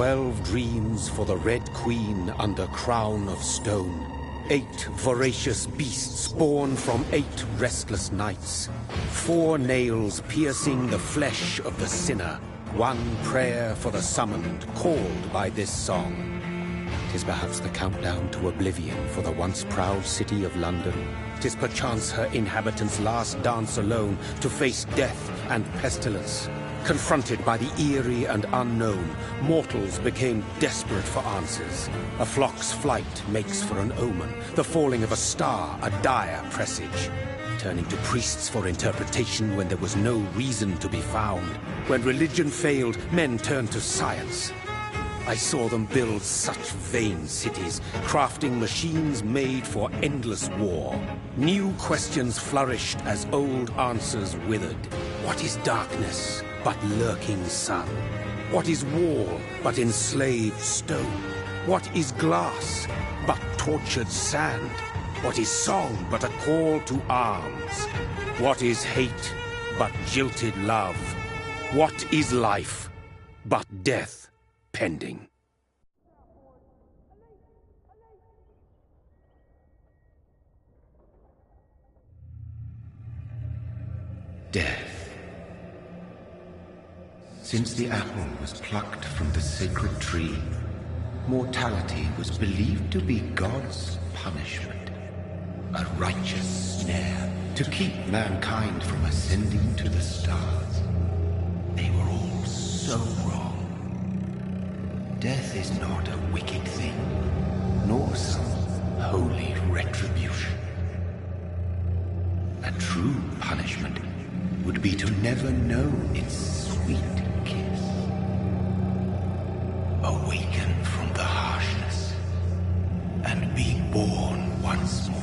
12 dreams for the Red Queen under crown of stone. 8 voracious beasts born from 8 restless nights. 4 nails piercing the flesh of the sinner. 1 prayer for the summoned, called by this song. 'Tis perhaps the countdown to oblivion for the once proud city of London. 'Tis perchance her inhabitants' last dance alone to face death and pestilence. Confronted by the eerie and unknown, mortals became desperate for answers. A flock's flight makes for an omen, the falling of a star a dire presage. Turning to priests for interpretation when there was no reason to be found. When religion failed, men turned to science. I saw them build such vain cities, crafting machines made for endless war. New questions flourished as old answers withered. What is darkness but lurking sun? What is wall but enslaved stone? What is glass but tortured sand? What is song but a call to arms? What is hate but jilted love? What is life but death pending? Death. Since the apple was plucked from the sacred tree, mortality was believed to be God's punishment. A righteous snare to keep mankind from ascending to the stars. They were all so wrong. Death is not a wicked thing, nor some holy retribution. A true punishment would be to never know its sweet kiss. Awaken from the harshness and be born once more.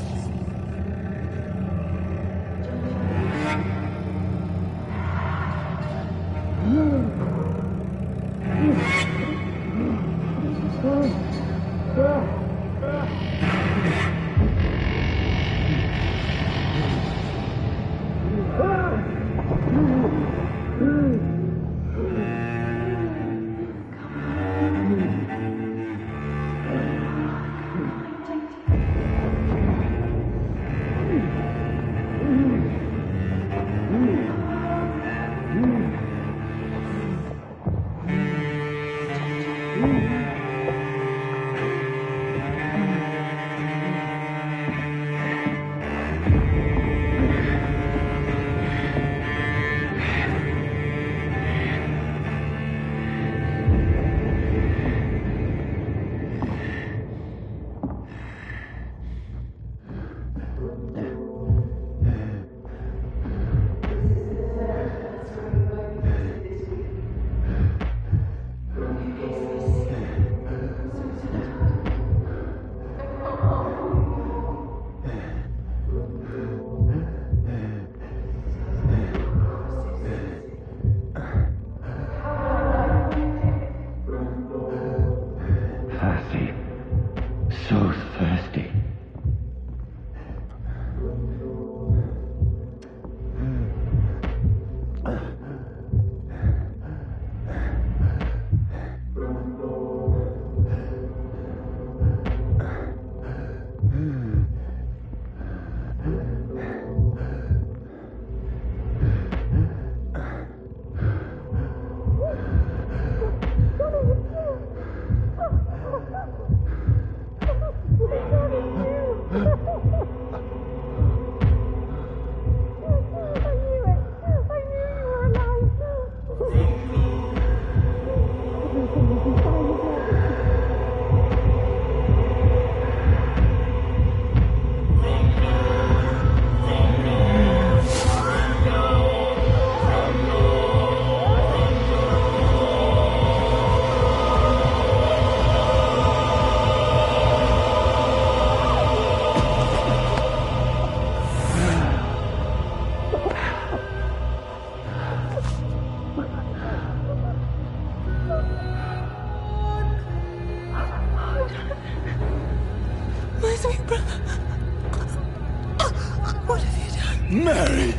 Mary!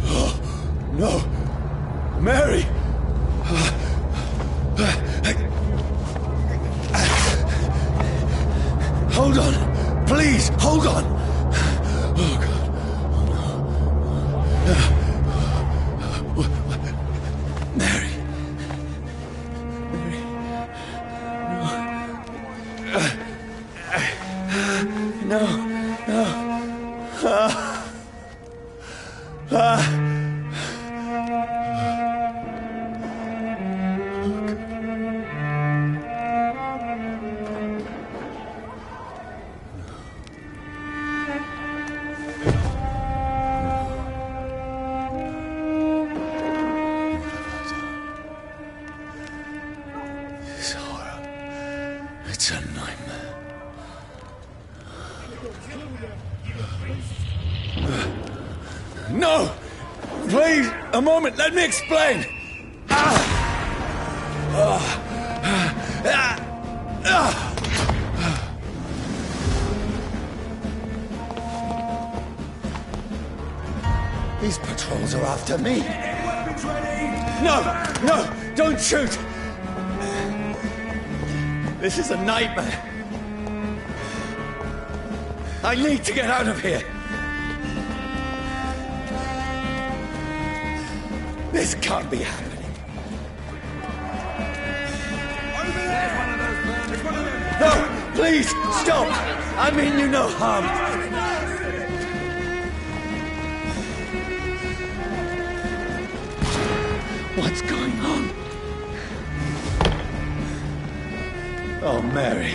Oh, no! Mary! Hold on! Please, hold on! Oh, God. Mary. Mary. No. No. This horror. It's a nightmare. No! Please, a moment, let me explain! These patrols are after me. No! No! Don't shoot! This is a nightmare. I need to get out of here. This can't be happening. No, please, stop! I mean you no harm. What's going on? Oh, Mary.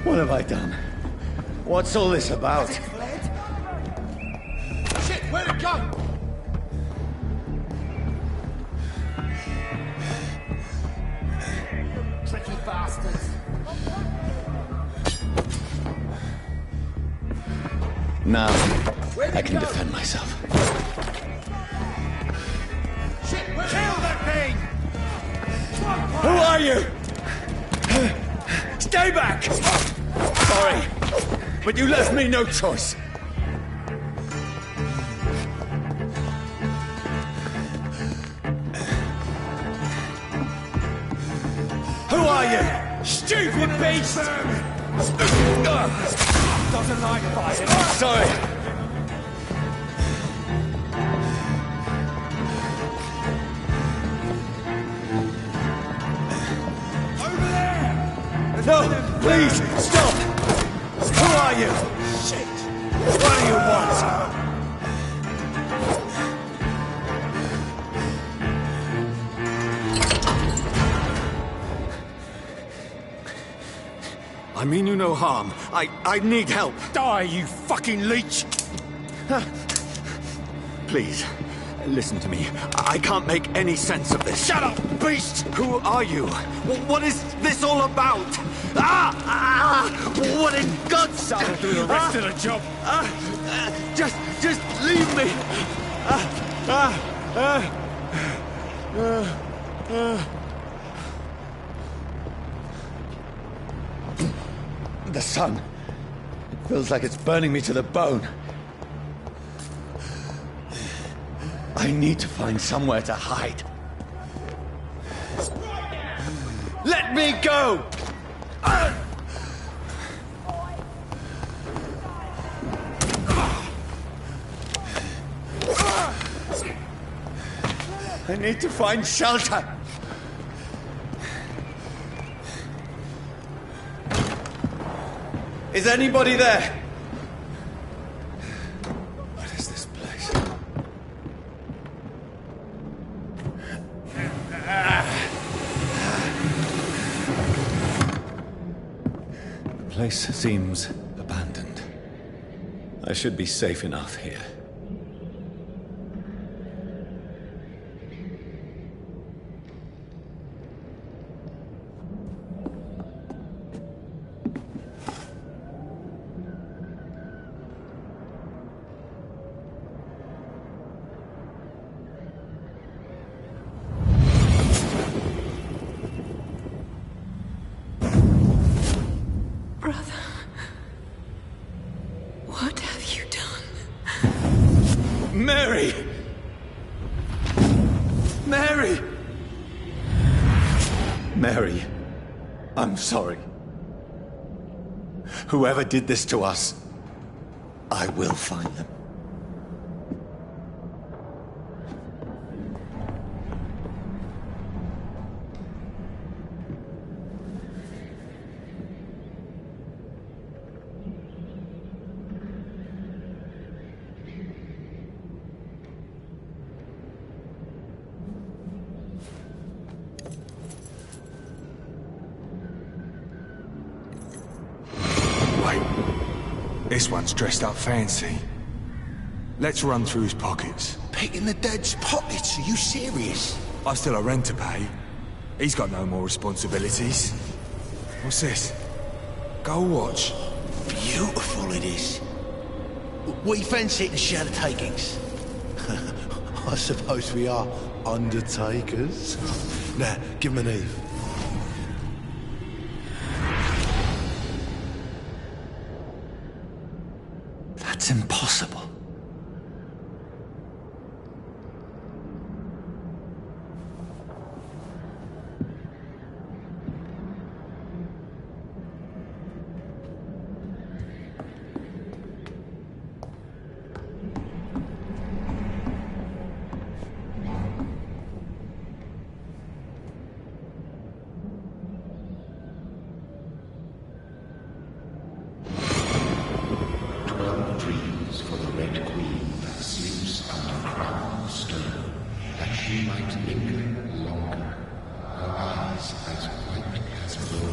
What have I done? What's all this about? Shit, where'd it go? Tricky bastards. Now, I can defend myself. Shit, kill that thing! Who are you? Stay back! Sorry, but you left me no choice. Who are you? Stupid beast! Doesn't like fighting. Sorry. Over there! No, please, stop! Who are you? Shit! What do you want? I mean you no harm. I need help. Die, you fucking leech! Please, listen to me. I can't make any sense of this. Shut up, beast! Who are you? What is this all about? What in God's name? I'll do the rest of the job. Just leave me. The sun. It feels like it's burning me to the bone. I need to find somewhere to hide. Let me go! I need to find shelter. Is anybody there? What is this place? The place seems abandoned. I should be safe enough here. What have you done? Mary! Mary! Mary, I'm sorry. Whoever did this to us, I will find them. This one's dressed up fancy. Let's run through his pockets. Picking the dead's pockets? Are you serious? I've still a rent to pay. He's got no more responsibilities. What's this? Gold watch. Beautiful it is. We fancy it and share the takings. I suppose we are undertakers. Now, give him an Eve. That's impossible.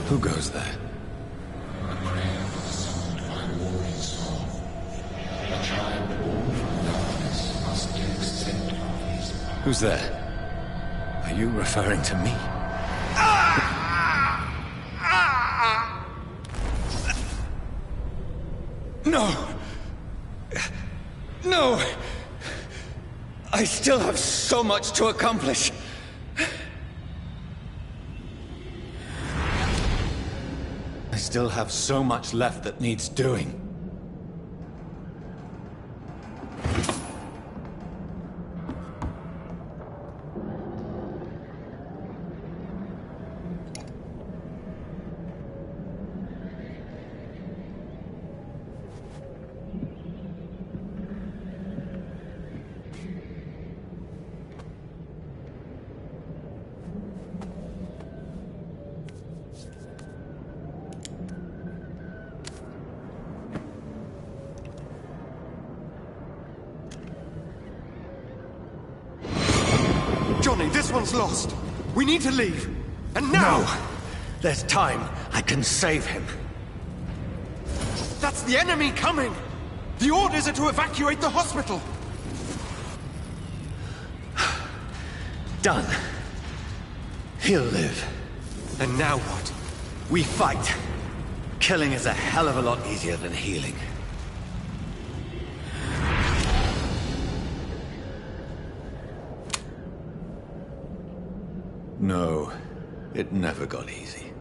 Who goes there? A prayer for the summoned by warring soul. A child born from darkness must give consent of his power. Who's there? Are you referring to me? No! No! I still have so much to accomplish. I still have so much left that needs doing. Johnny, this one's lost. We need to leave. And now! No! There's time. I can save him. That's the enemy coming! The orders are to evacuate the hospital! Done. He'll live. And now what? We fight. Killing is a hell of a lot easier than healing. No, it never got easy.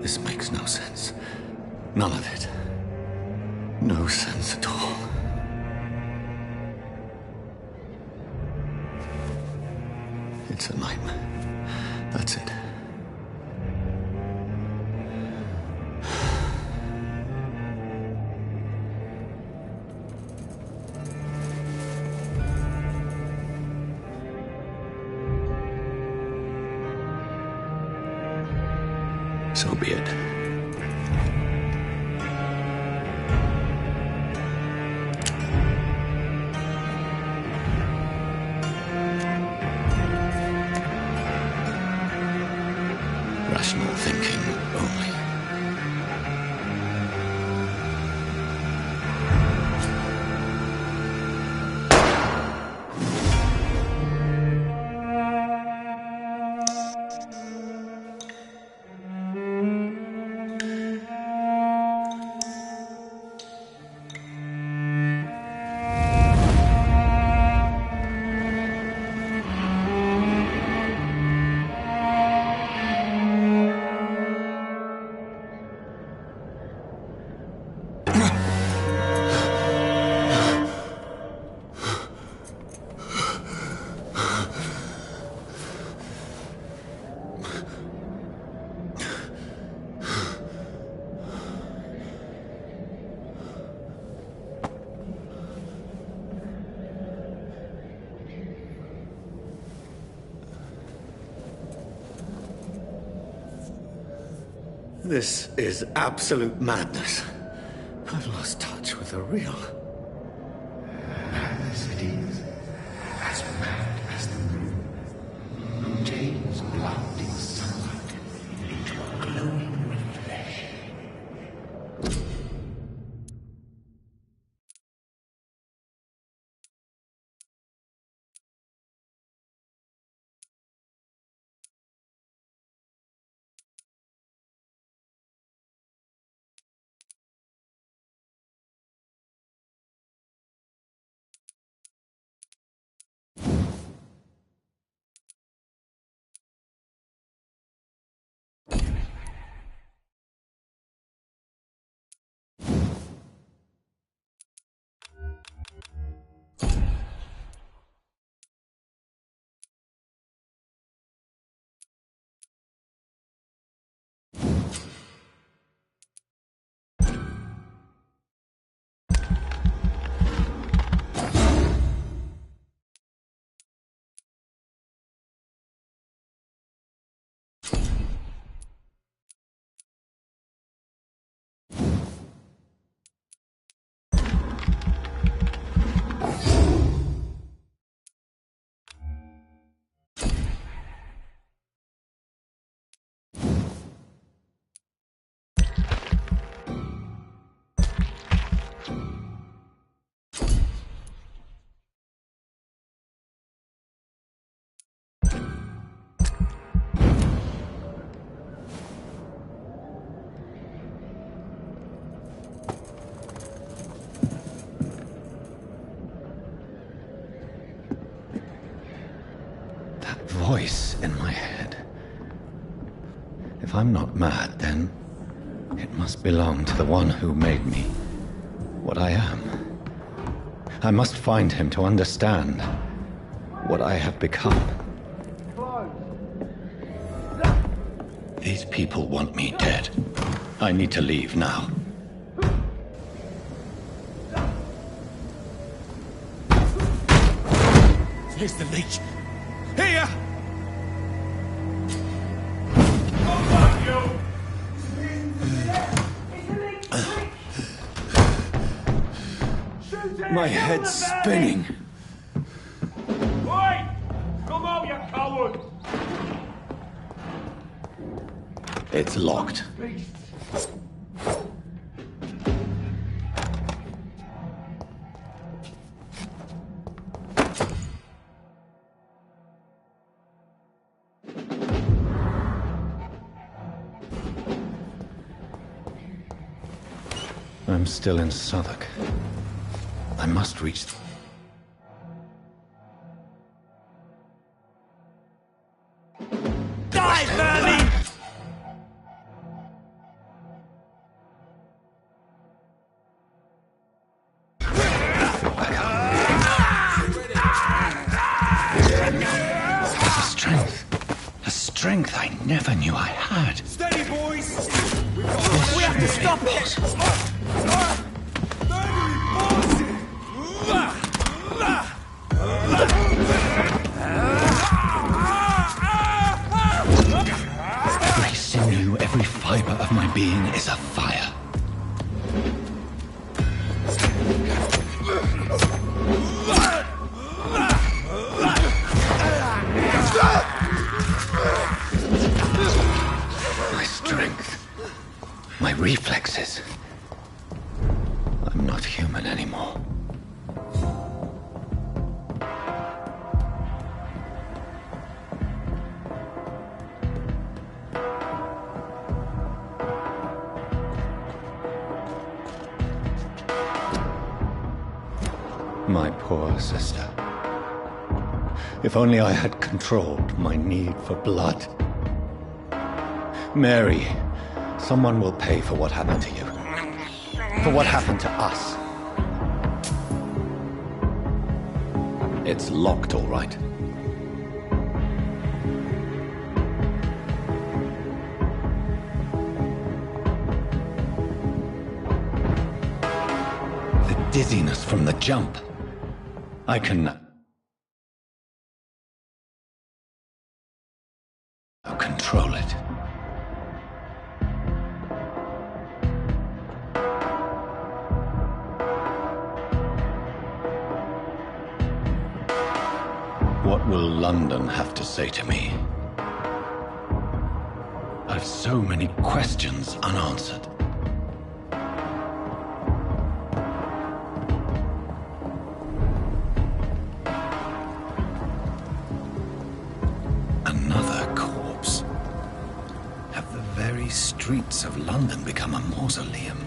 This makes no sense. None of it. No sense at all. It's a nightmare. That's it. So be it. Rational thinking only. This is absolute madness. I've lost touch with the real. Madness it is, as mad as the moon. Contains blinding sunlight into a glowing reflection. Voice in my head. If I'm not mad, then it must belong to the one who made me what I am. I must find him to understand what I have become. These people want me dead. I need to leave now. Here's the leech. Here! My head's spinning. Oi! Come out, you coward! It's locked. I'm still in Southwark. I must reach... Die, Bernie! There's a strength I never knew I had. Steady, boys! We have to stop it! Every sinew, every fibre fiber of my being is afire. My strength, my reflexes. I'm not human anymore. My poor sister. If only I had controlled my need for blood. Mary, someone will pay for what happened to you. For what happened to us. It's locked, all right. The dizziness from the jump. I can now control it. What will London have to say to me? I've so many questions unanswered. Another corpse. Have the very streets of London become a mausoleum?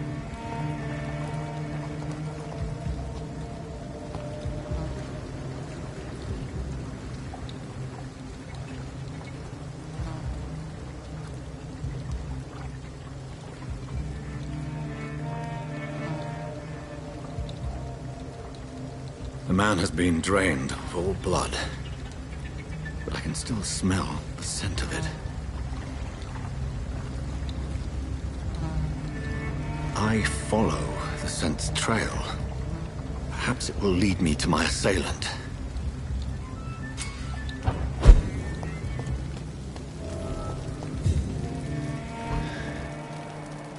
The man has been drained of all blood, but I can still smell the scent of it. I follow the scent's trail. Perhaps it will lead me to my assailant.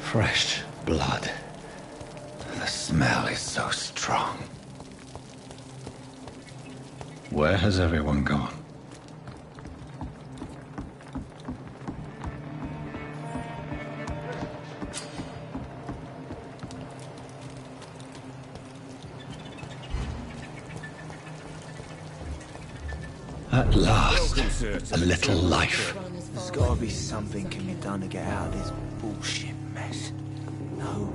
Fresh blood. The smell is so strong. Where has everyone gone? At last, a little life. There's gotta be something can be done to get out of this bullshit mess. No.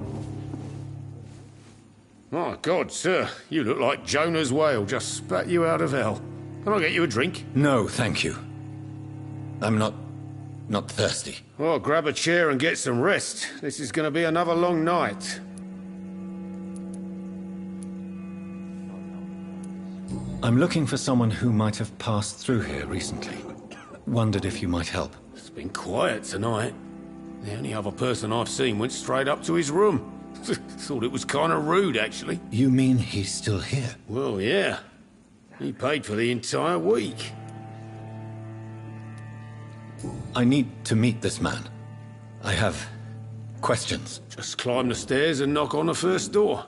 My God, sir, you look like Jonah's whale just spat you out of hell. Can I get you a drink? No, thank you. I'm not thirsty. Well, grab a chair and get some rest. This is going to be another long night. I'm looking for someone who might have passed through here recently. Wondered if you might help. It's been quiet tonight. The only other person I've seen went straight up to his room. Thought it was kind of rude, actually. You mean he's still here? Well, yeah. He paid for the entire week. I need to meet this man. I have questions. Just climb the stairs and knock on the first door.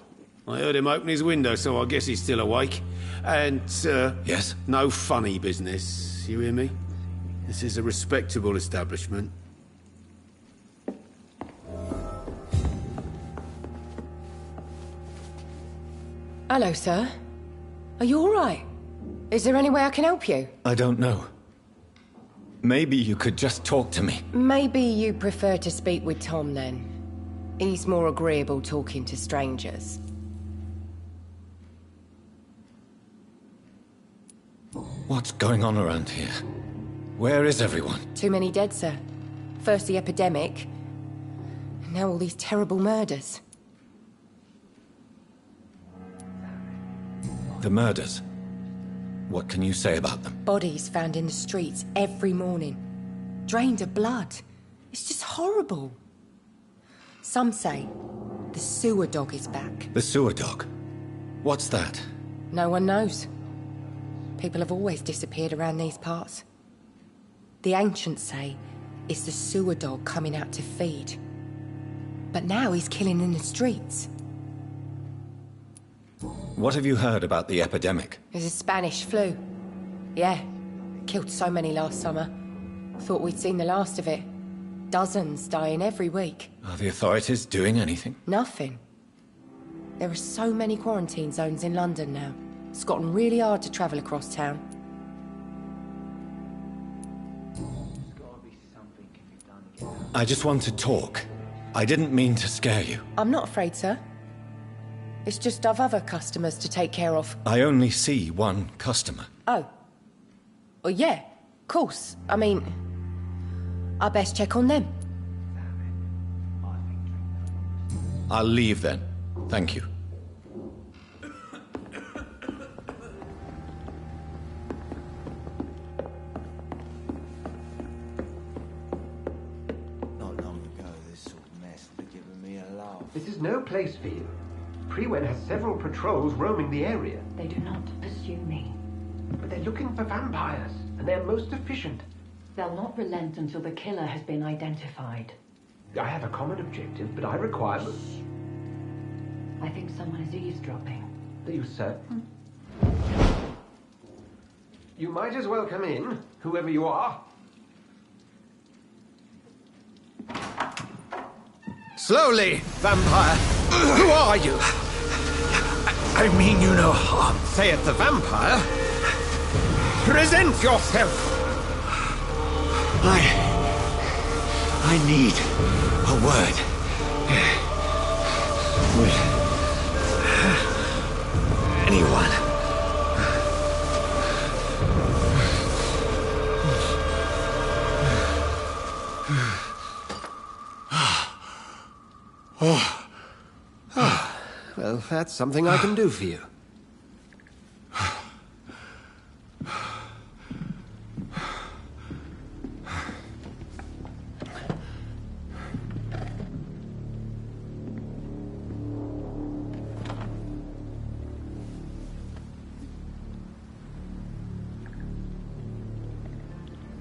I heard him open his window, so I guess he's still awake. And, Yes? no funny business. You hear me? This is a respectable establishment. Hello, sir. Are you all right? Is there any way I can help you? I don't know. Maybe you could just talk to me. Maybe you prefer to speak with Tom, then. He's more agreeable talking to strangers. What's going on around here? Where is everyone? Too many dead, sir. First the epidemic, and now all these terrible murders. The murders. What can you say about them? Bodies found in the streets every morning. Drained of blood. It's just horrible. Some say the sewer dog is back. The sewer dog? What's that? No one knows. People have always disappeared around these parts. The ancients say it's the sewer dog coming out to feed. But now he's killing in the streets. What have you heard about the epidemic? There's a Spanish flu. Yeah, killed so many last summer. Thought we'd seen the last of it. Dozens dying every week. Are the authorities doing anything? Nothing. There are so many quarantine zones in London now. It's gotten really hard to travel across town. I just want to talk. I didn't mean to scare you. I'm not afraid, sir. It's just I've other customers to take care of. I only see one customer. Oh. Well, yeah, of course. I mean, I best check on them. I'll leave then. Thank you. Not long ago, this sort of mess would have given me a laugh. This is no place for you. Prewen has several patrols roaming the area. They do not pursue me. But they're looking for vampires, and they're most efficient. They'll not relent until the killer has been identified. I have a common objective, but I require... I think someone is eavesdropping. Are you certain? You might as well come in, whoever you are. Slowly, vampire. Who are you? I mean you no harm. Say it, the vampire. Present yourself. I need a word. Would anyone? Well, that's something I can do for you.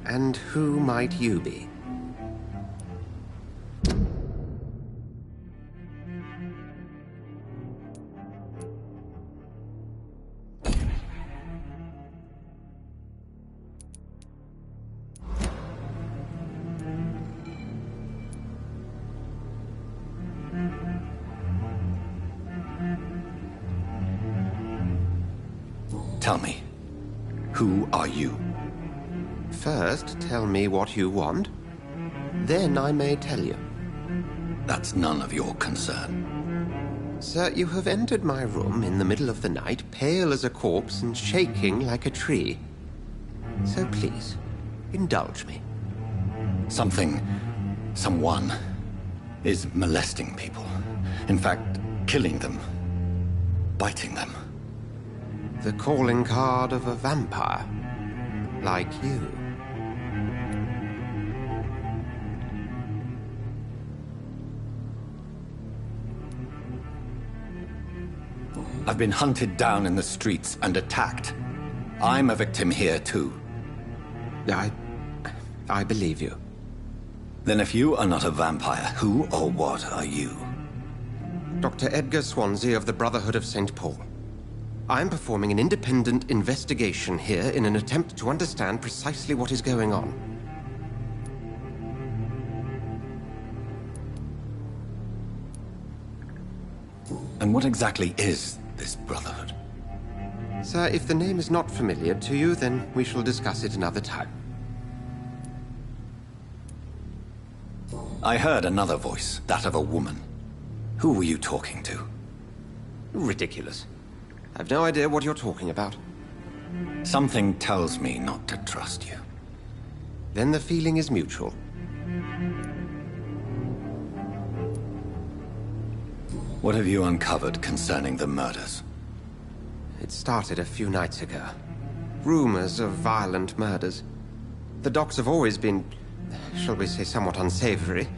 And who might you be? Tell me, who are you? First, tell me what you want. Then I may tell you. That's none of your concern. Sir, you have entered my room in the middle of the night, pale as a corpse and shaking like a tree. So please, indulge me. Someone is molesting people. In fact, killing them. Biting them. The calling card of a vampire. Like you. I've been hunted down in the streets and attacked. I'm a victim here, too. I believe you. Then if you are not a vampire, who or what are you? Dr. Edgar Swansea of the Brotherhood of St. Paul. I'm performing an independent investigation here in an attempt to understand precisely what is going on. And what exactly is this Brotherhood? Sir, if the name is not familiar to you, then we shall discuss it another time. I heard another voice, that of a woman. Who were you talking to? Ridiculous. I've no idea what you're talking about. Something tells me not to trust you. Then the feeling is mutual. What have you uncovered concerning the murders? It started a few nights ago. Rumors of violent murders. The docks have always been, shall we say, somewhat unsavory.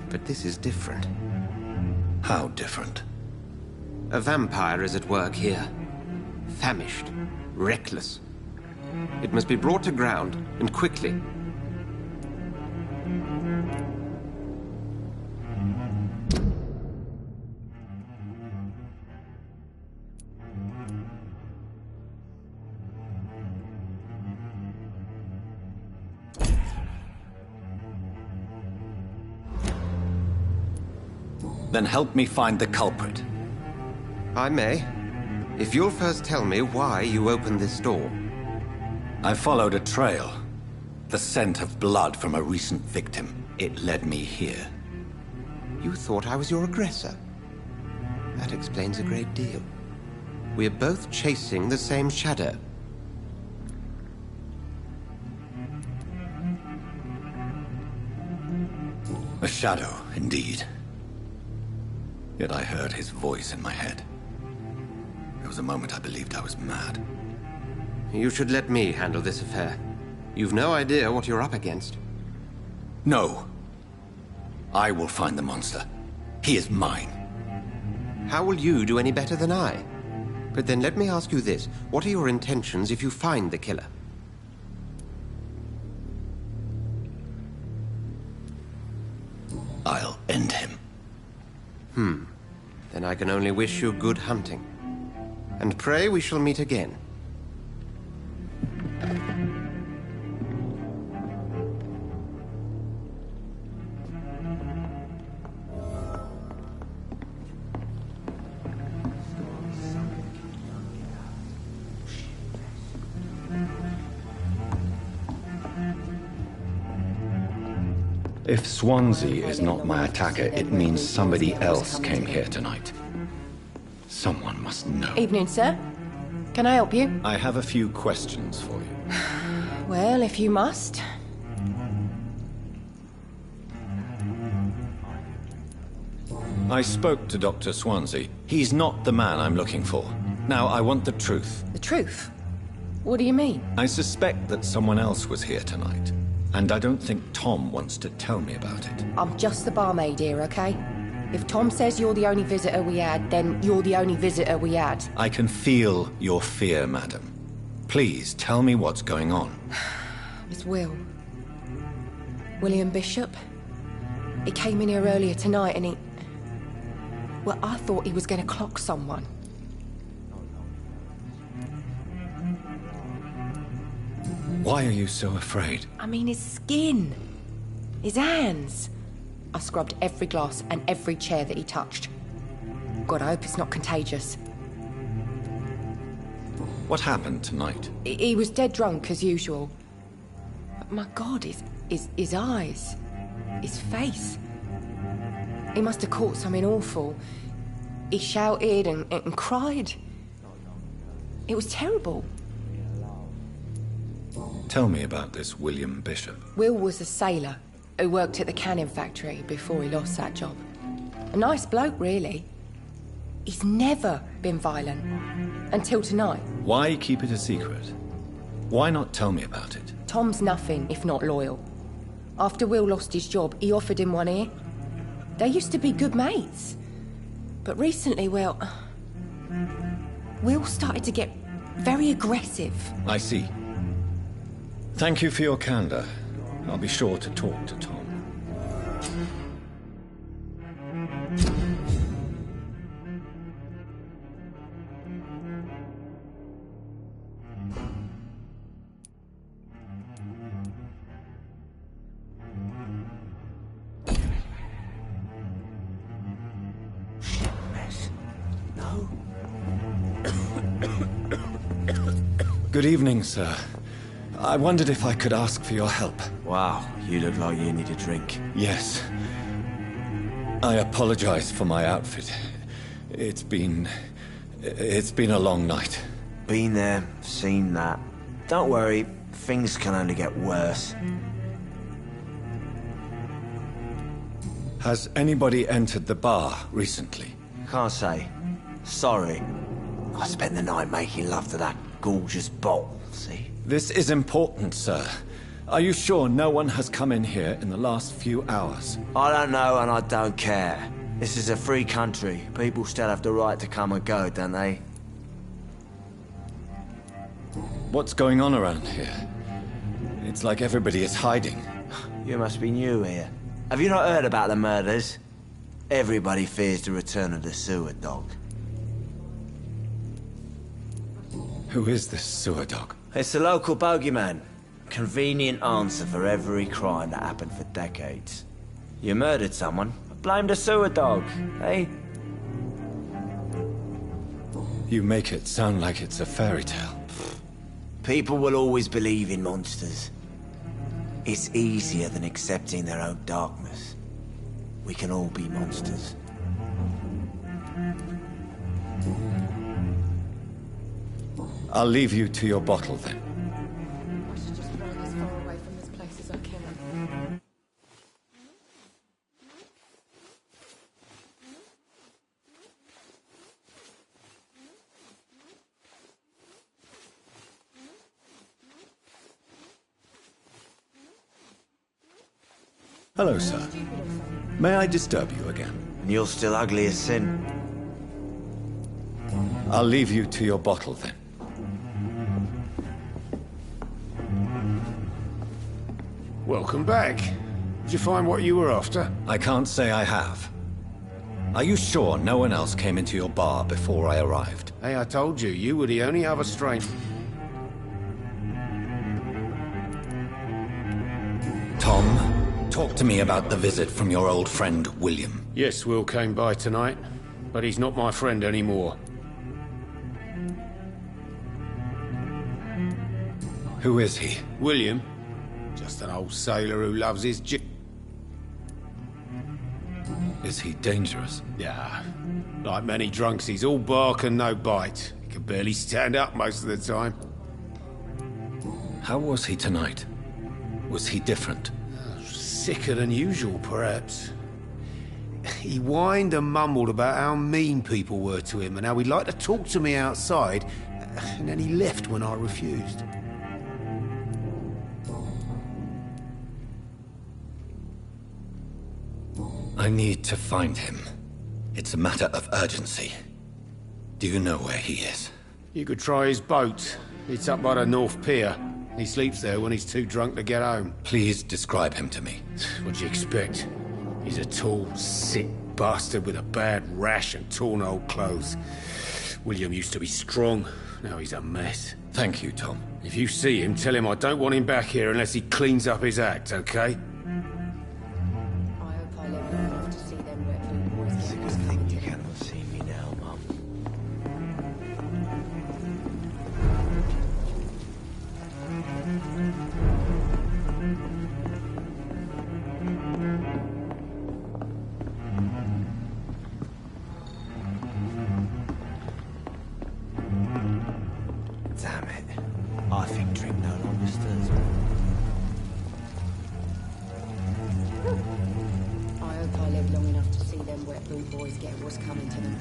But this is different. How different? A vampire is at work here. Famished. Reckless. It must be brought to ground, and quickly. Then help me find the culprit. I may. If you'll first tell me why you opened this door. I followed a trail. The scent of blood from a recent victim. It led me here. You thought I was your aggressor. That explains a great deal. We're both chasing the same shadow. A shadow, indeed. Yet I heard his voice in my head. There was a moment I believed I was mad. You should let me handle this affair. You've no idea what you're up against. No. I will find the monster. He is mine. How will you do any better than I? But then let me ask you this. What are your intentions if you find the killer? I'll end him. Then I can only wish you good hunting. And pray we shall meet again. If Swansea is not my attacker, it means somebody else came here tonight. Someone must know. Evening, sir. Can I help you? I have a few questions for you. Well, if you must. I spoke to Dr. Swansea. He's not the man I'm looking for. Now, I want the truth. The truth? What do you mean? I suspect that someone else was here tonight. And I don't think Tom wants to tell me about it. I'm just the barmaid here, okay? If Tom says you're the only visitor we had, then you're the only visitor we had. I can feel your fear, madam. Please, tell me what's going on. It's Will. William Bishop. He came in here earlier tonight and he... Well, I thought he was going to clock someone. Why are you so afraid? I mean, his skin. His hands. I scrubbed every glass and every chair that he touched. God, I hope it's not contagious. What happened tonight? He was dead drunk, as usual. But my God, his eyes. His face. He must have caught something awful. He shouted and cried. It was terrible. Tell me about this William Bishop. Will was a sailor who worked at the canning factory before he lost that job. A nice bloke, really. He's never been violent. Until tonight. Why keep it a secret? Why not tell me about it? Tom's nothing if not loyal. After Will lost his job, he offered him one ear. They used to be good mates. But recently, well... Will started to get very aggressive. I see. Thank you for your candor. I'll be sure to talk to Tom. No. Good evening, sir. I wondered if I could ask for your help. Wow, you look like you need a drink. Yes. I apologize for my outfit. It's been a long night. Been there, seen that. Don't worry, things can only get worse. Has anybody entered the bar recently? Can't say. Sorry. I spent the night making love to that gorgeous bottle, see? This is important, sir. Are you sure no one has come in here in the last few hours? I don't know and I don't care. This is a free country. People still have the right to come and go, don't they? What's going on around here? It's like everybody is hiding. You must be new here. Have you not heard about the murders? Everybody fears the return of the sewer dog. Who is this sewer dog? It's the local bogeyman. Convenient answer for every crime that happened for decades. You murdered someone, Blame the sewer dog, eh? You make it sound like it's a fairy tale. People will always believe in monsters. It's easier than accepting their own darkness. We can all be monsters. I'll leave you to your bottle then. I should just run as far away from this place as I can. Hello, sir. May I disturb you again? And you're still ugly as sin. I'll leave you to your bottle then. Welcome back. Did you find what you were after? I can't say I have. Are you sure no one else came into your bar before I arrived? Hey, I told you, you were the only other stranger. Tom, talk to me about the visit from your old friend, William. Yes, Will came by tonight, but he's not my friend anymore. Who is he? William? Just an old sailor who loves his Is he dangerous? Yeah. Like many drunks, he's all bark and no bite. He can barely stand up most of the time. How was he tonight? Was he different? Sicker than usual, perhaps. He whined and mumbled about how mean people were to him and how he'd like to talk to me outside, and then he left when I refused. I need to find him. It's a matter of urgency. Do you know where he is? You could try his boat. It's up by the North Pier. He sleeps there when he's too drunk to get home. Please describe him to me. What do you expect? He's a tall, sick bastard with a bad rash and torn old clothes. William used to be strong. Now he's a mess. Thank you, Tom. If you see him, tell him I don't want him back here unless he cleans up his act, okay? It's a good thing you cannot see me now, Mum. Damn it. I think drink no longer stirs me. I hope I live long enough to see them wet boot boys get what's coming to them.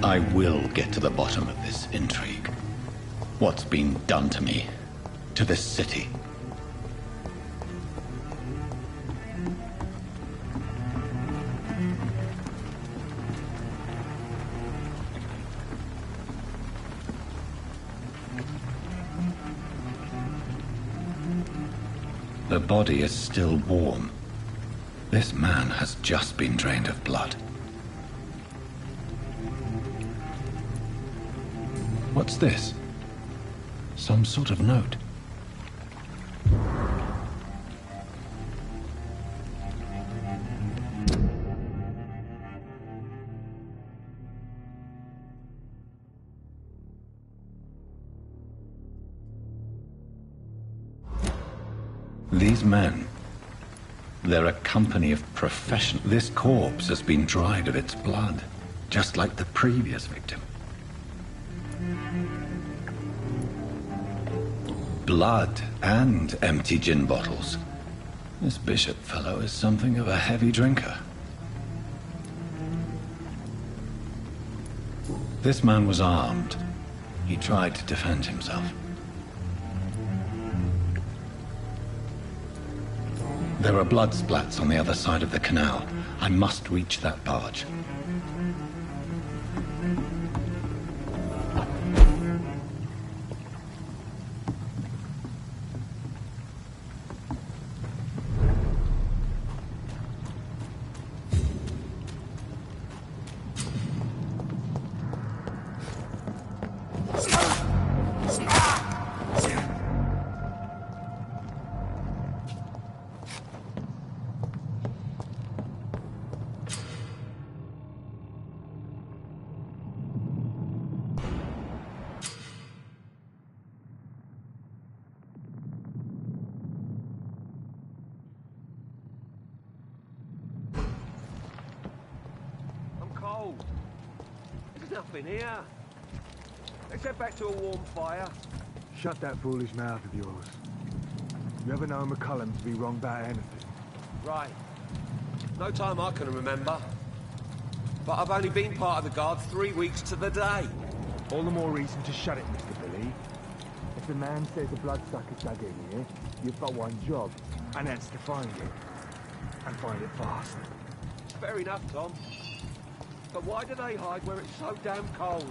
I will get to the bottom of this intrigue. What's been done to me, to this city. The body is still warm. This man has just been drained of blood. What's this? Some sort of note. These men, they're a company of professionals. This corpse has been dried of its blood, just like the previous victim. Blood and empty gin bottles. This Bishop fellow is something of a heavy drinker. This man was armed. He tried to defend himself. There are blood splats on the other side of the canal. I must reach that barge. cold. There's nothing here. Let's head back to a warm fire. Shut that foolish mouth of yours. You ever known McCullum to be wrong about anything? Right. No time I can remember. But I've only been part of the guard 3 weeks to the day. All the more reason to shut it, Mr. Billy. If the man says a bloodsucker's dug in here, you've got one job, and that's to find it. And find it fast. Fair enough, Tom. But why do they hide where it's so damn cold?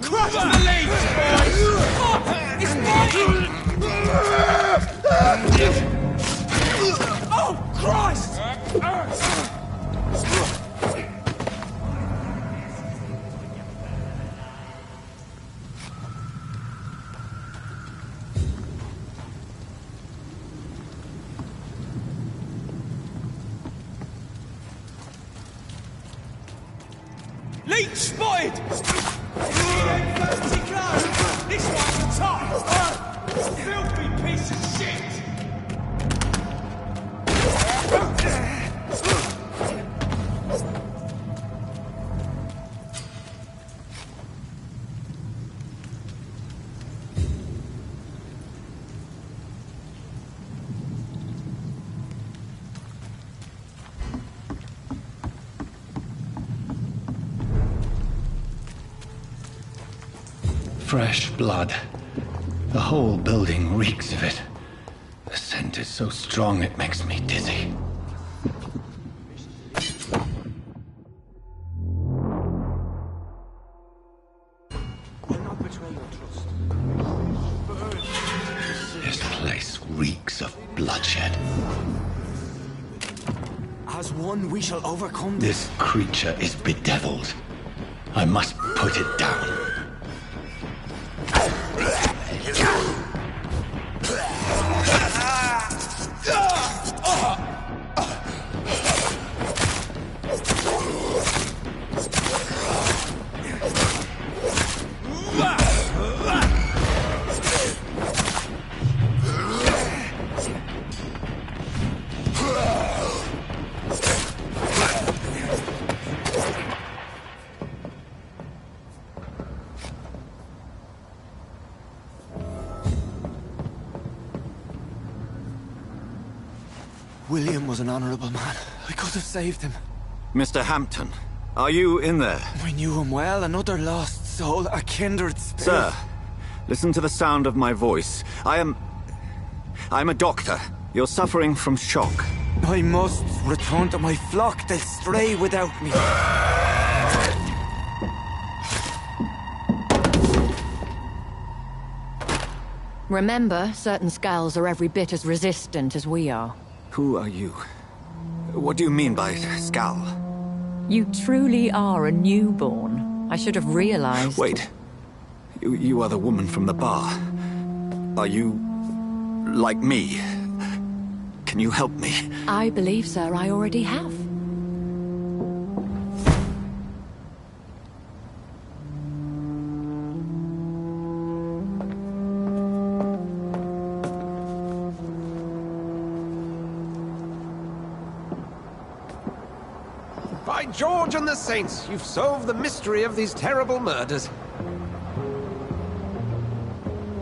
Crush the leaves, boys! It's mine! Oh, Christ! Leech spotted! This one's top! Filthy piece of shit! Fresh blood. The whole building reeks of it. The scent is so strong it makes me dizzy. This place reeks of bloodshed. As one, we shall overcome This creature is bedeviled. I must put it down. William was an honourable man. I could have saved him. Mr. Hampton, are you in there? I knew him well, another lost soul, a kindred spirit. Sir, listen to the sound of my voice. I'm a doctor. You're suffering from shock. I must return to my flock. They'll stray without me. Remember, certain skulls are every bit as resistant as we are. Who are you? What do you mean by Skal? You truly are a newborn. I should have realized. Wait. You are the woman from the bar. Are you... like me? Can you help me? I believe, sir, I already have. By George and the Saints, you've solved the mystery of these terrible murders.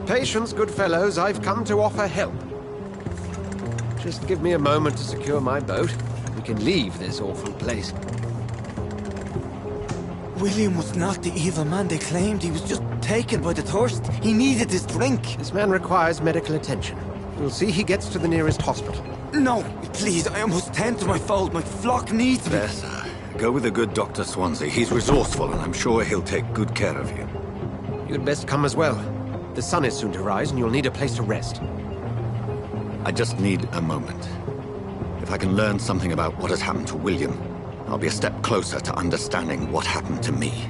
Patience, good fellows, I've come to offer help. Just give me a moment to secure my boat. We can leave this awful place. William was not the evil man they claimed. He was just taken by the thirst. He needed his drink. This man requires medical attention. We'll see he gets to the nearest hospital. No, please, I must tend to my fold. My flock needs me. There, sir. Go with the good Dr. Swansea. He's resourceful, and I'm sure he'll take good care of you. You'd best come as well. The sun is soon to rise, and you'll need a place to rest. I just need a moment. If I can learn something about what has happened to William, I'll be a step closer to understanding what happened to me.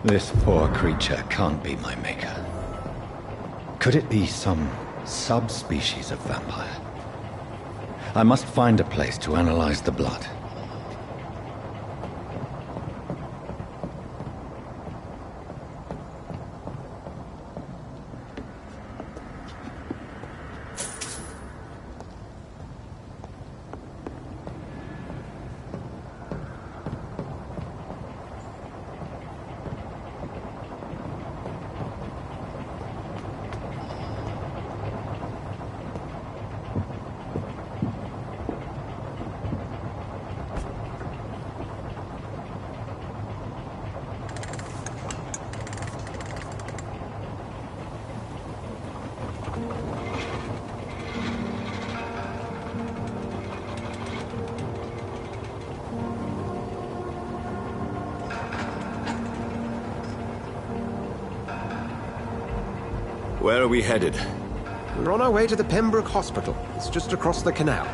This poor creature can't be my maker. Could it be some subspecies of vampire? I must find a place to analyze the blood. Where are we headed? We're on our way to the Pembroke Hospital. It's just across the canal.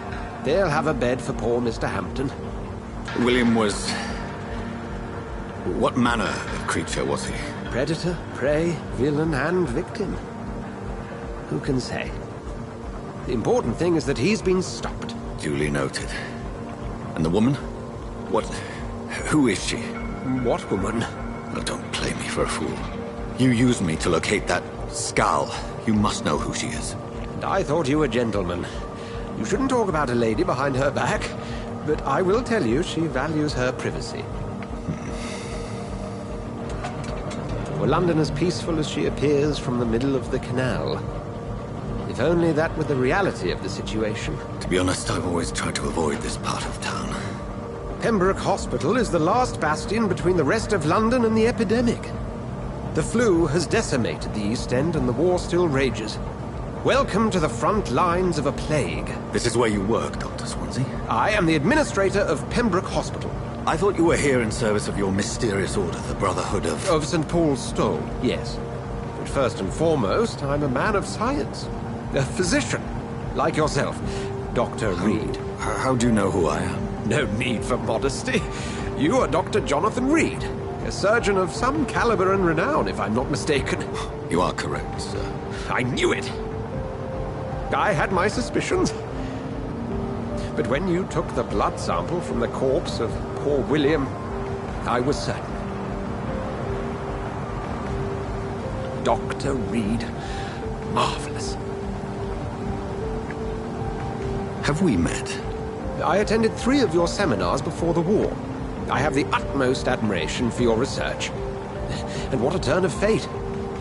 They'll have a bed for poor Mr. Hampton. William was... What manner of creature was he? Predator, prey, villain, and victim. Who can say? The important thing is that he's been stopped. Duly noted. And the woman? What... Who is she? What woman? Oh, don't play me for a fool. You used me to locate that skull. You must know who she is. And I thought you a gentleman. You shouldn't talk about a lady behind her back, but I will tell you she values her privacy. Were London as peaceful as she appears from the middle of the canal? If only that were the reality of the situation. To be honest, I've always tried to avoid this part of town. Pembroke Hospital is the last bastion between the rest of London and the epidemic. The flu has decimated the East End and the war still rages. Welcome to the front lines of a plague. This is where you work, Dr. Swansea? I am the administrator of Pembroke Hospital. I thought you were here in service of your mysterious order, the Brotherhood of... Of St. Paul's Stole, yes. But first and foremost, I'm a man of science. A physician, like yourself, Dr. Reed. How do you know who I am? No need for modesty. You are Dr. Jonathan Reed, a surgeon of some caliber and renown, if I'm not mistaken. You are correct, sir. I knew it. I had my suspicions. But when you took the blood sample from the corpse of poor William, I was certain. Dr. Reed. Marvelous. Have we met? I attended 3 of your seminars before the war. I have the utmost admiration for your research. And what a turn of fate.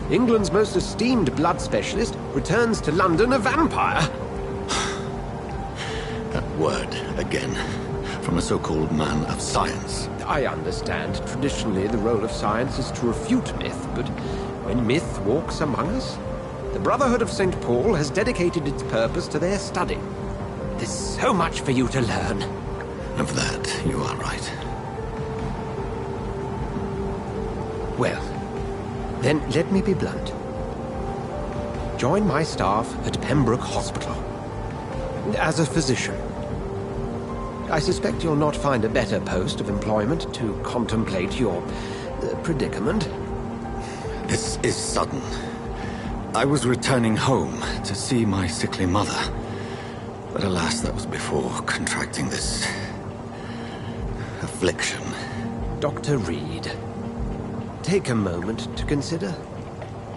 England's most esteemed blood specialist returns to London a vampire. That word, again, from a so-called man of science. I understand. Traditionally, the role of science is to refute myth, but when myth walks among us, the Brotherhood of St. Paul has dedicated its purpose to their study. There's so much for you to learn. Of that, you are right. Well, then let me be blunt. Join my staff at Pembroke Hospital. As a physician. I suspect you'll not find a better post of employment to contemplate your predicament. This is sudden. I was returning home to see my sickly mother. But alas, that was before contracting this... affliction. Dr. Reed, take a moment to consider.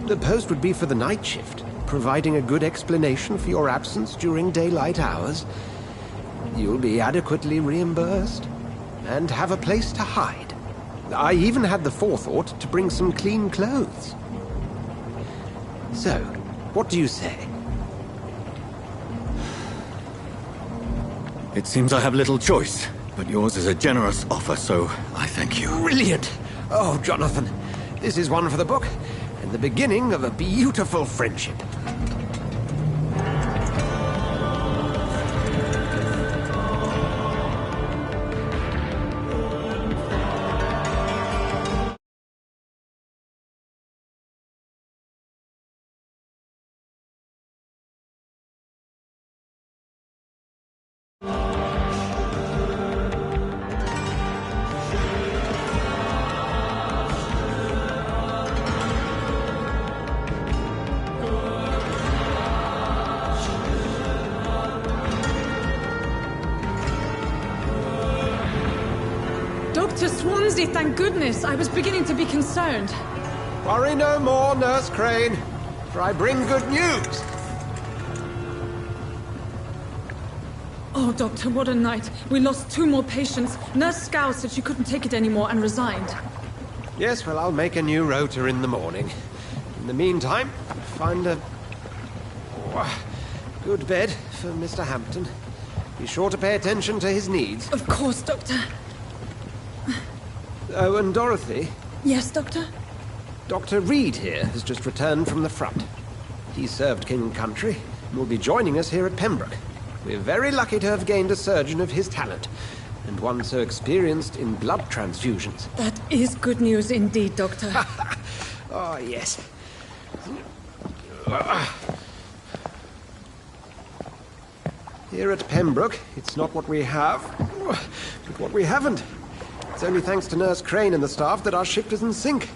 The post would be for the night shift, providing a good explanation for your absence during daylight hours. You'll be adequately reimbursed, and have a place to hide. I even had the forethought to bring some clean clothes. So, what do you say? It seems I have little choice, but yours is a generous offer, so I thank you. Brilliant! Oh, Jonathan, this is one for the book, and the beginning of a beautiful friendship. Dr. Swansea, thank goodness. I was beginning to be concerned. Worry no more, Nurse Crane, for I bring good news. Oh, Doctor, what a night. We lost 2 more patients. Nurse Scow said she couldn't take it anymore and resigned. Yes, well, I'll make a new rota in the morning. In the meantime, find a good bed for Mr. Hampton. Be sure to pay attention to his needs. Of course, Doctor. Oh, and Dorothy? Yes, Doctor? Dr. Reed here has just returned from the front. He served King and Country and will be joining us here at Pembroke. We're very lucky to have gained a surgeon of his talent, and one so experienced in blood transfusions. That is good news indeed, Doctor. Oh, yes. Here at Pembroke, it's not what we have, but what we haven't. It's only thanks to Nurse Crane and the staff that our ship doesn't sink.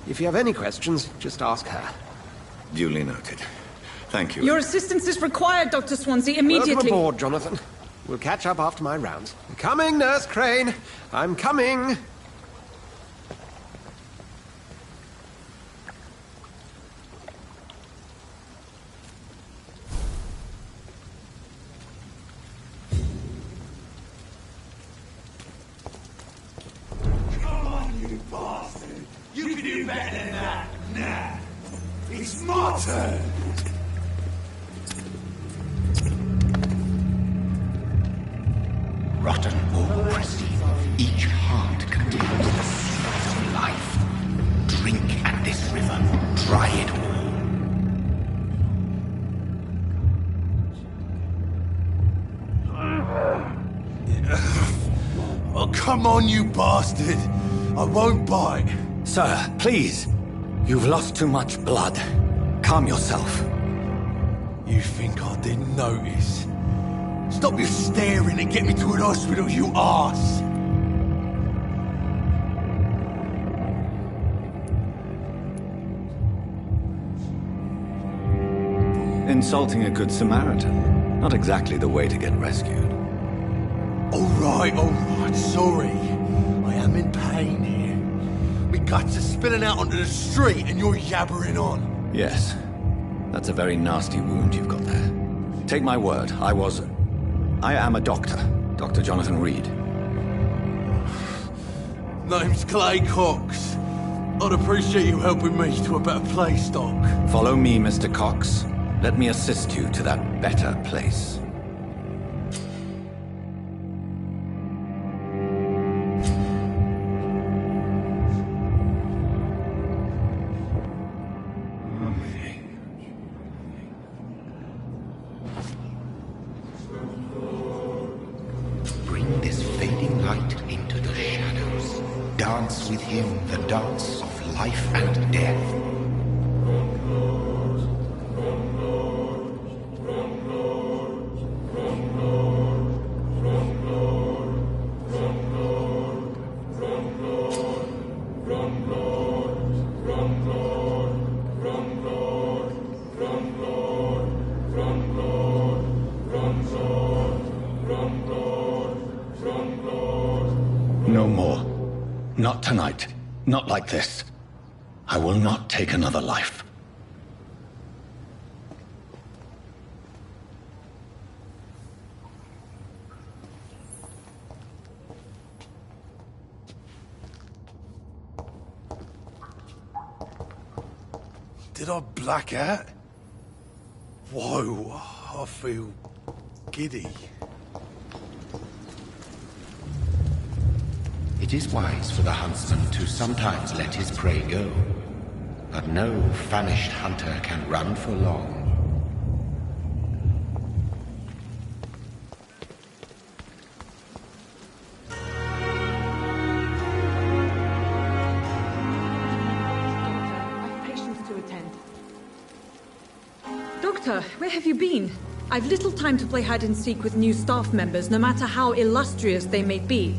If you have any questions, just ask her. Duly noted. Thank you. Your assistance is required, Dr. Swansea, immediately. Welcome aboard, Jonathan. We'll catch up after my rounds. I'm coming, Nurse Crane. I'm coming. Come on, you bastard! You can do better than that! Nah! It's my turn! Rotten or pristine, each heart contains the seeds of life. Drink at this river, dry it all. Oh, come on, you bastard! I won't bite. Sir, please. You've lost too much blood. Calm yourself. You think I didn't notice? Stop your staring and get me to an hospital, you arse! Insulting a good Samaritan. Not exactly the way to get rescued. All right, sorry. I am in pain here. My guts are spilling out onto the street and you're yabbering on. Yes. That's a very nasty wound you've got there. Take my word, I am a doctor. Dr. Jonathan Reed. Name's Clay Cox. I'd appreciate you helping me to a better place, Doc. Follow me, Mr. Cox. Let me assist you to that better place. Bring this fading light into the shadows. Dance with him the dance of life and death. No more. Not tonight. Not like this. I will not take another life. Did I black out? Whoa, I feel giddy. It is wise for the huntsman to sometimes let his prey go, but no famished hunter can run for long. I've patients to attend. Doctor, where have you been? I've little time to play hide and seek with new staff members, no matter how illustrious they may be.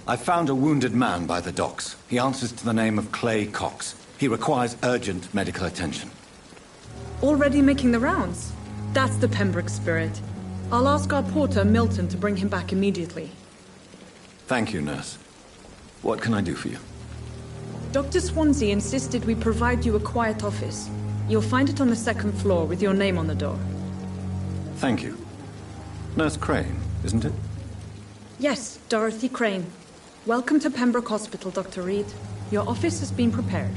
I found a wounded man by the docks. He answers to the name of Clay Cox. He requires urgent medical attention. Already making the rounds? That's the Pembroke spirit. I'll ask our porter, Milton, to bring him back immediately. Thank you, nurse. What can I do for you? Dr. Swansea insisted we provide you a quiet office. You'll find it on the second floor with your name on the door. Thank you. Nurse Crane, isn't it? Yes, Dorothy Crane. Welcome to Pembroke Hospital, Dr. Reed. Your office has been prepared.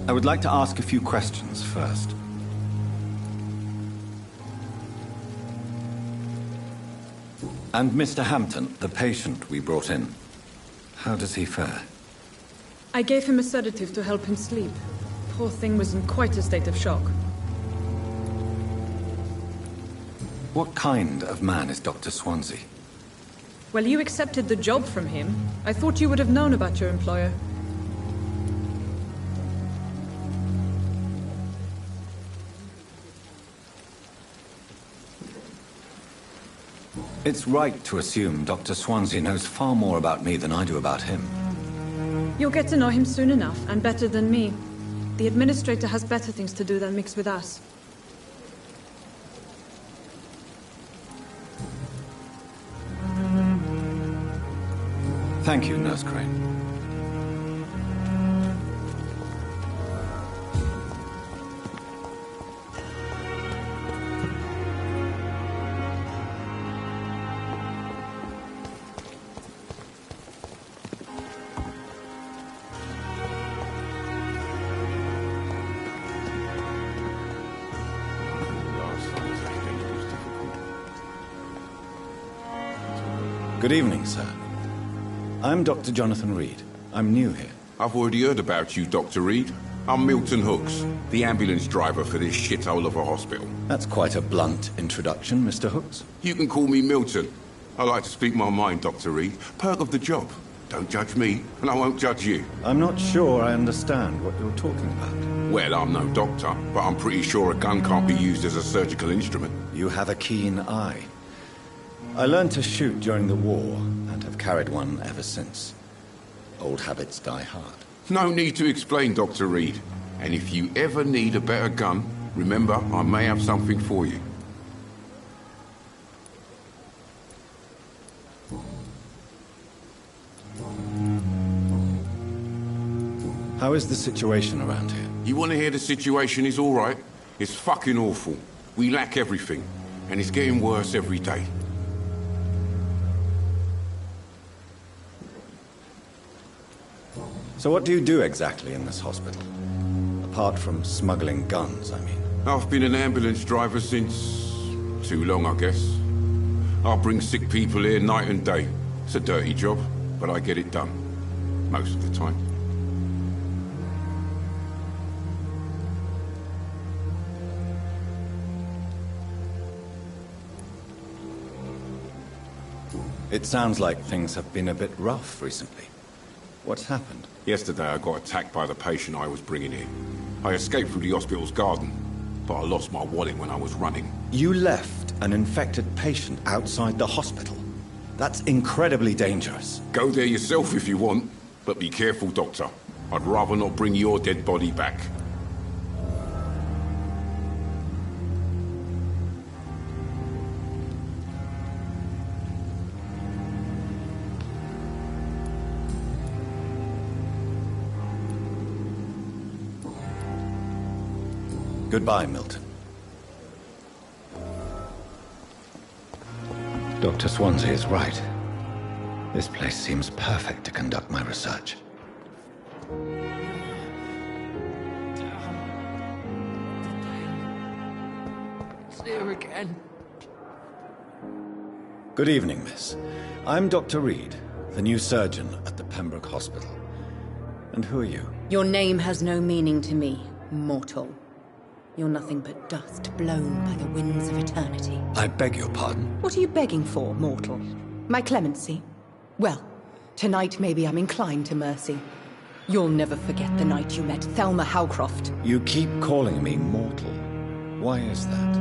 I would like to ask a few questions first. And Mr. Hampton, the patient we brought in, how does he fare? I gave him a sedative to help him sleep. Poor thing was in quite a state of shock. What kind of man is Dr. Swansea? Well, you accepted the job from him. I thought you would have known about your employer. It's right to assume Dr. Swansea knows far more about me than I do about him. You'll get to know him soon enough, and better than me. The Administrator has better things to do than mix with us. Thank you, Nurse Crane. Good evening, sir. I'm Dr. Jonathan Reed. I'm new here. I've already heard about you, Dr. Reed. I'm Milton Hooks, the ambulance driver for this shithole of a hospital. That's quite a blunt introduction, Mr. Hooks. You can call me Milton. I like to speak my mind, Dr. Reed. Perk of the job. Don't judge me, and I won't judge you. I'm not sure I understand what you're talking about. Well, I'm no doctor, but I'm pretty sure a gun can't be used as a surgical instrument. You have a keen eye. I learned to shoot during the war, and have carried one ever since. Old habits die hard. No need to explain, Dr. Reed. And if you ever need a better gun, remember, I may have something for you. How is the situation around here? You want to hear the situation is all right? It's fucking awful. We lack everything, and it's getting worse every day. So what do you do exactly in this hospital? Apart from smuggling guns, I mean. I've been an ambulance driver since... too long, I guess. I bring sick people here night and day. It's a dirty job, but I get it done. Most of the time. It sounds like things have been a bit rough recently. What's happened? Yesterday I got attacked by the patient I was bringing in. I escaped through the hospital's garden, but I lost my wallet when I was running. You left an infected patient outside the hospital? That's incredibly dangerous. Go there yourself if you want, but be careful, Doctor. I'd rather not bring your dead body back. Goodbye, Milton. Dr. Swansea is right. This place seems perfect to conduct my research. It's here again. Good evening, miss. I'm Dr. Reed, the new surgeon at the Pembroke Hospital. And who are you? Your name has no meaning to me, mortal. You're nothing but dust blown by the winds of eternity. I beg your pardon? What are you begging for, mortal? My clemency? Well, tonight maybe I'm inclined to mercy. You'll never forget the night you met Thelma Howcroft. You keep calling me mortal. Why is that?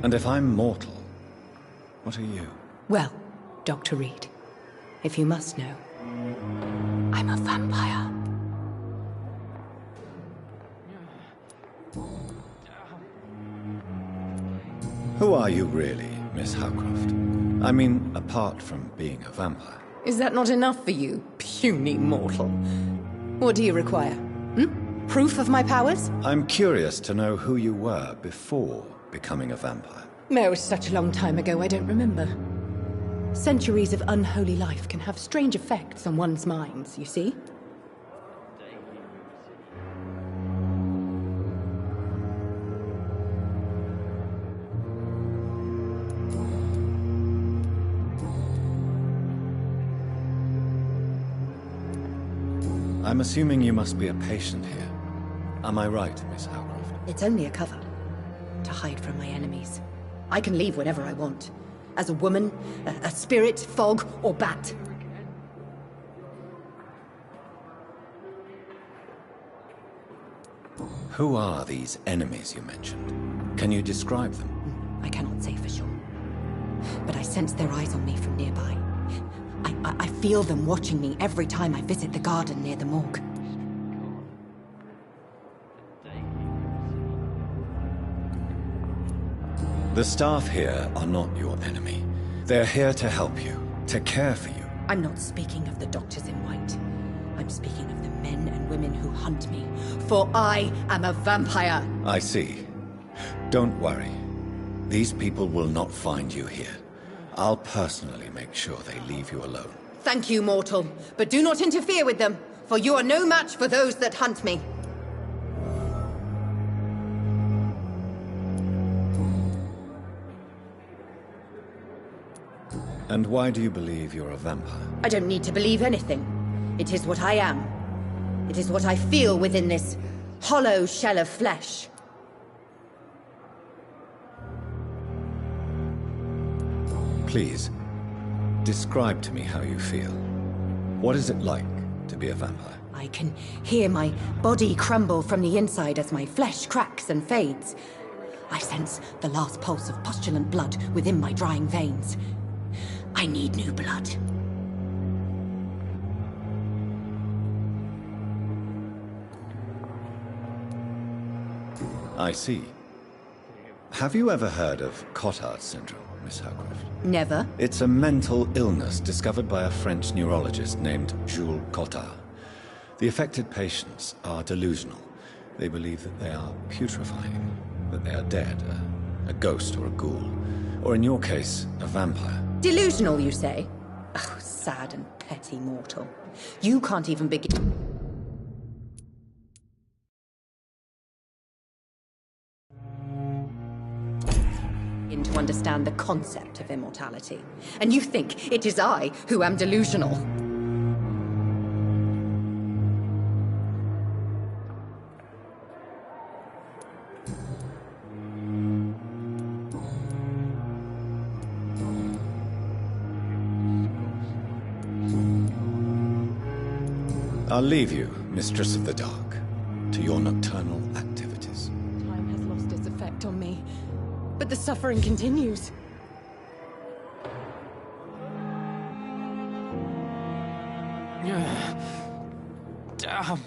And if I'm mortal, what are you? Well, Dr. Reed, if you must know, I'm a vampire. Who are you really, Miss Howcroft? I mean, apart from being a vampire. Is that not enough for you, puny mortal? What do you require? Proof of my powers? I'm curious to know who you were before becoming a vampire. No, it was such a long time ago, I don't remember. Centuries of unholy life can have strange effects on one's minds, you see? I'm assuming you must be a patient here. Am I right, Miss Howcroft? It's only a cover. To hide from my enemies. I can leave whenever I want. As a woman, a spirit, fog, or bat. Who are these enemies you mentioned? Can you describe them? I cannot say for sure. But I sense their eyes on me from nearby. I feel them watching me every time I visit the garden near the morgue. The staff here are not your enemy. They're here to help you, to care for you. I'm not speaking of the doctors in white. I'm speaking of the men and women who hunt me, for I am a vampire. I see. Don't worry. These people will not find you here. I'll personally make sure they leave you alone. Thank you, mortal, but do not interfere with them, for you are no match for those that hunt me. And why do you believe you're a vampire? I don't need to believe anything. It is what I am. It is what I feel within this hollow shell of flesh. Please, describe to me how you feel. What is it like to be a vampire? I can hear my body crumble from the inside as my flesh cracks and fades. I sense the last pulse of postulant blood within my drying veins. I need new blood. I see. Have you ever heard of Cotard syndrome, Miss Howcroft? Never. It's a mental illness discovered by a French neurologist named Jules Cotard. The affected patients are delusional. They believe that they are putrefying, that they are dead, a ghost or a ghoul, or in your case, a vampire. Delusional, you say? Oh, sad and petty mortal. You can't even begin to understand the concept of immortality. And you think it is I who am delusional. I'll leave you, Mistress of the Dark, to your nocturnal activities. Time has lost its effect on me, but the suffering continues. Damn.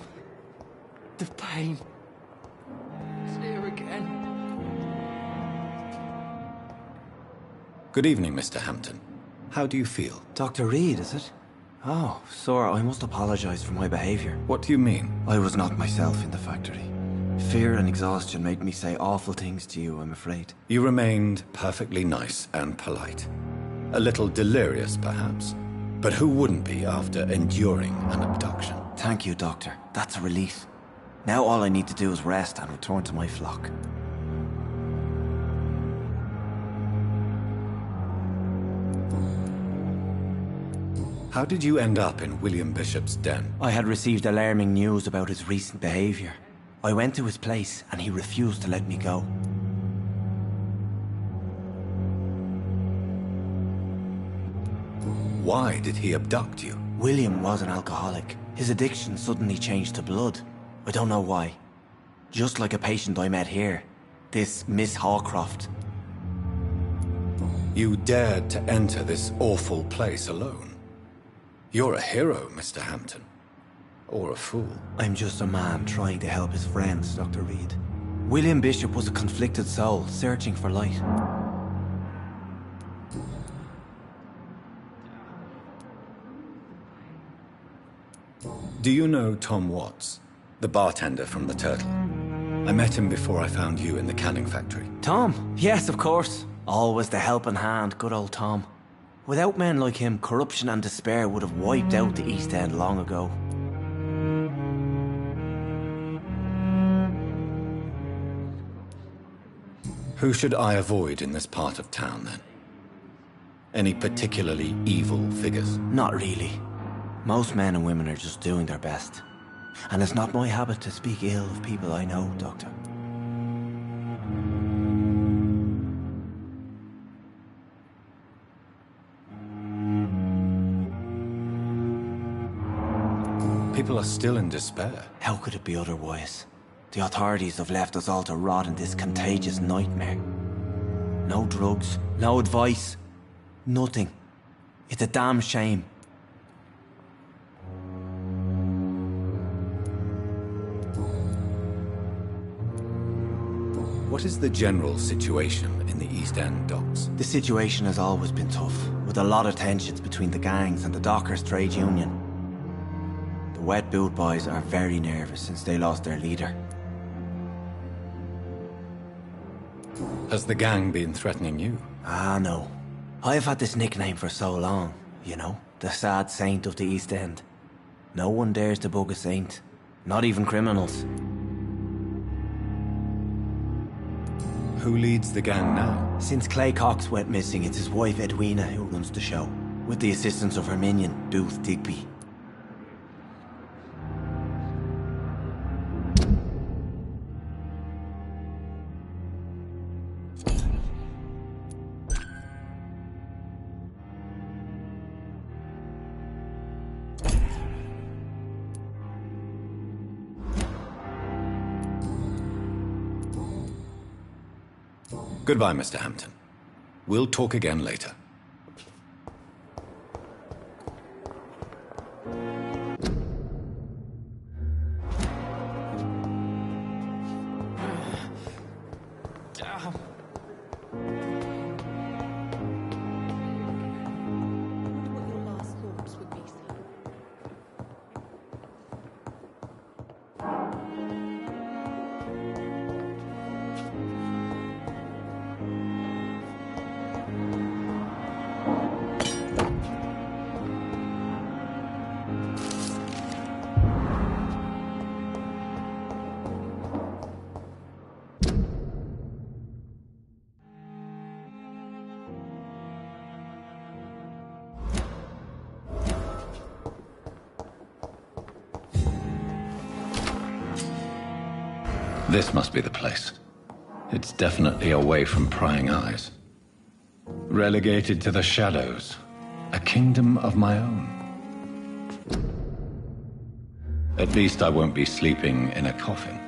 The pain. It's here again. Good evening, Mr. Hampton. How do you feel? Dr. Reed, is it? Oh, sir, I must apologize for my behavior. What do you mean? I was not myself in the factory. Fear and exhaustion made me say awful things to you, I'm afraid. You remained perfectly nice and polite. A little delirious, perhaps. But who wouldn't be after enduring an abduction? Thank you, Doctor. That's a relief. Now all I need to do is rest and return to my flock. How did you end up in William Bishop's den? I had received alarming news about his recent behavior. I went to his place and he refused to let me go. Why did he abduct you? William was an alcoholic. His addiction suddenly changed to blood. I don't know why. Just like a patient I met here. This Miss Hawcroft. You dared to enter this awful place alone. You're a hero, Mr. Hampton. Or a fool. I'm just a man trying to help his friends, Dr. Reed. William Bishop was a conflicted soul, searching for light. Do you know Tom Watts, the bartender from the Turtle? I met him before I found you in the canning factory. Tom? Yes, of course. Always the helping hand, good old Tom. Without men like him, corruption and despair would have wiped out the East End long ago. Who should I avoid in this part of town, then? Any particularly evil figures? Not really. Most men and women are just doing their best. And it's not my habit to speak ill of people I know, Doctor. People are still in despair. How could it be otherwise? The authorities have left us all to rot in this contagious nightmare. No drugs, no advice, Nothing. It's a damn shame. What is the general situation in the East End docks? The situation has always been tough, with a lot of tensions between the gangs and the dockers' trade union. The wet boot boys are very nervous since they lost their leader. Has the gang been threatening you? Ah, no. I've had this nickname for so long, you know, the sad saint of the East End. No one dares to bug a saint, not even criminals. Who leads the gang now? Since Clay Cox went missing, it's his wife Edwina who runs the show, with the assistance of her minion, Booth Digby. Goodbye, Mr. Hampton. We'll talk again later. Damn. This must be the place. It's definitely away from prying eyes. Relegated to the shadows. A kingdom of my own. At least I won't be sleeping in a coffin.